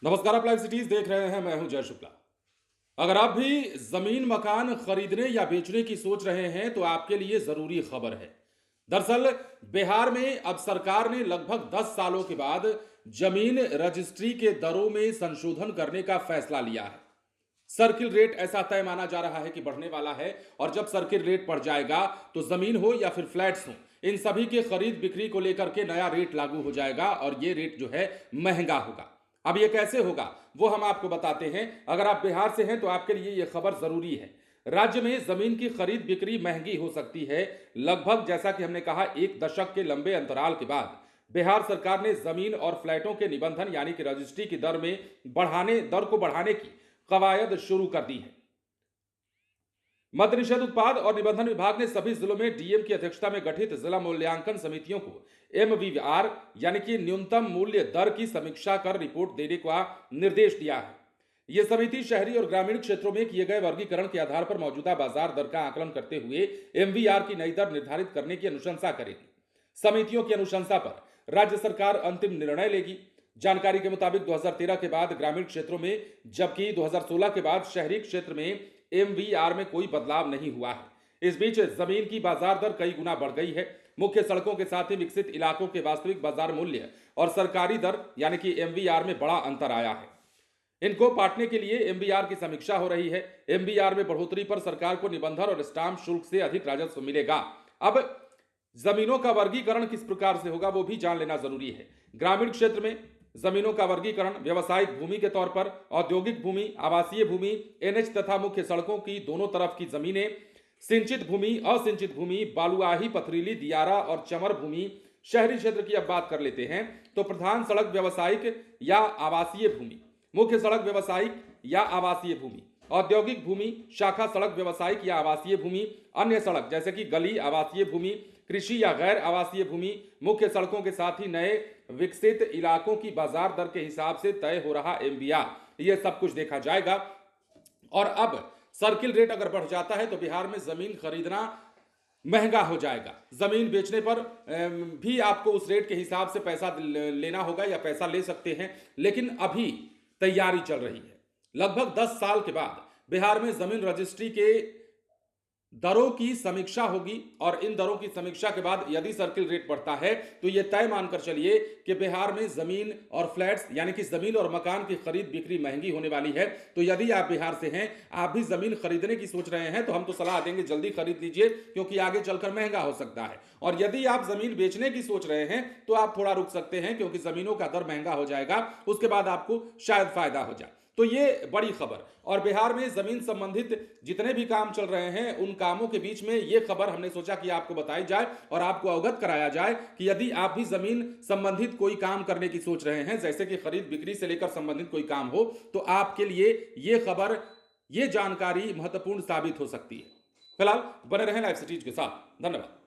नमस्कार, आप live cities देख रहे हैं। मैं हूं जय शुक्ला। अगर आप भी जमीन मकान खरीदने या बेचने की सोच रहे हैं तो आपके लिए जरूरी खबर है। दरअसल बिहार में अब सरकार ने लगभग 10 सालों के बाद जमीन रजिस्ट्री के दरों में संशोधन करने का फैसला लिया है। सर्किल रेट ऐसा तय माना जा रहा है कि बढ़ने वाला है, और जब सर्किल रेट बढ़ जाएगा तो जमीन हो या फिर फ्लैट्स हो, इन सभी के खरीद बिक्री को लेकर के नया रेट लागू हो जाएगा और ये रेट जो है महंगा होगा। अब ये कैसे होगा वो हम आपको बताते हैं। अगर आप बिहार से हैं तो आपके लिए ये खबर जरूरी है। राज्य में जमीन की खरीद बिक्री महंगी हो सकती है। लगभग जैसा कि हमने कहा, एक दशक के लंबे अंतराल के बाद बिहार सरकार ने जमीन और फ्लैटों के निबंधन यानी कि रजिस्ट्री की दर को बढ़ाने की कवायद शुरू कर दी है। मद्य निषेध उत्पाद और निबंधन विभाग ने सभी जिलों में डीएम की अध्यक्षता में गठित जिला मूल्यांकन समितियों को एमवीआर यानी कि न्यूनतम मूल्य दर की समीक्षा कर रिपोर्ट देने का निर्देश दिया है। यह समिति शहरी और ग्रामीण क्षेत्रों में किए गए वर्गीकरण के आधार पर मौजूदा बाजार दर का आकलन करते हुए एमवीआर की नई दर निर्धारित करने की अनुशंसा करेगी। समितियों की अनुशंसा पर राज्य सरकार अंतिम निर्णय लेगी। जानकारी के मुताबिक 2013 के बाद ग्रामीण क्षेत्रों में, जबकि 2016 के बाद शहरी क्षेत्र में एमवीआर में कोई बदलाव नहीं हुआ है। इस बीच जमीन की बाजार दर कई गुना बढ़ गई है। मुख्य सड़कों के साथ ही विकसित इलाकों के वास्तविक बाजार मूल्य और सरकारी दर यानी कि एमवीआर में बड़ा अंतर आया है। इनको पाटने के लिए एमवीआर की समीक्षा हो रही है। एमवीआर में बढ़ोतरी पर सरकार को निबंधन और स्टाम्प शुल्क से अधिक राजस्व मिलेगा। अब जमीनों का वर्गीकरण किस प्रकार से होगा वो भी जान लेना जरूरी है। ग्रामीण क्षेत्र में जमीनों का वर्गीकरण व्यावसायिक भूमि के तौर पर, औद्योगिक भूमि, आवासीय भूमि, एनएच तथा मुख्य सड़कों की दोनों तरफ की जमीनें, सिंचित भूमि, असिंचित भूमि, बालुआही, पथरीली, दियारा और चमर भूमि। शहरी क्षेत्र की अब बात कर लेते हैं तो प्रधान सड़क व्यावसायिक या आवासीय भूमि, मुख्य सड़क व्यावसायिक या आवासीय भूमि, औद्योगिक भूमि, शाखा सड़क व्यावसायिक या आवासीय भूमि, अन्य सड़क जैसे कि गली आवासीय भूमि, कृषि या गैर आवासीय भूमि, मुख्य सड़कों के साथ ही नए विकसित इलाकों की बाजार दर के हिसाब से तय हो रहा एमवीआर, यह सब कुछ देखा जाएगा। और अब सर्किल रेट अगर बढ़ जाता है तो बिहार में जमीन खरीदना महंगा हो जाएगा। जमीन बेचने पर भी आपको उस रेट के हिसाब से पैसा लेना होगा या पैसा ले सकते हैं, लेकिन अभी तैयारी चल रही है। लगभग 10 साल के बाद बिहार में जमीन रजिस्ट्री के दरों की समीक्षा होगी, और इन दरों की समीक्षा के बाद यदि सर्किल रेट बढ़ता है तो यह तय मानकर चलिए कि बिहार में जमीन और फ्लैट्स यानी कि जमीन और मकान की खरीद बिक्री महंगी होने वाली है। तो यदि आप बिहार से हैं, आप भी जमीन खरीदने की सोच रहे हैं, तो हम तो सलाह देंगे जल्दी खरीद लीजिए, क्योंकि आगे चलकर महंगा हो सकता है। और यदि आप जमीन बेचने की सोच रहे हैं तो आप थोड़ा रुक सकते हैं, क्योंकि जमीनों का दर महंगा हो जाएगा, उसके बाद आपको शायद फायदा हो जाए। तो ये बड़ी खबर। और बिहार में जमीन संबंधित जितने भी काम चल रहे हैं, उन कामों के बीच में ये खबर हमने सोचा कि आपको बताई जाए और आपको अवगत कराया जाए कि यदि आप भी जमीन संबंधित कोई काम करने की सोच रहे हैं, जैसे कि खरीद बिक्री से लेकर संबंधित कोई काम हो, तो आपके लिए ये खबर, ये जानकारी महत्वपूर्ण साबित हो सकती है। फिलहाल बने रहें लाइव सिटीज के साथ। धन्यवाद।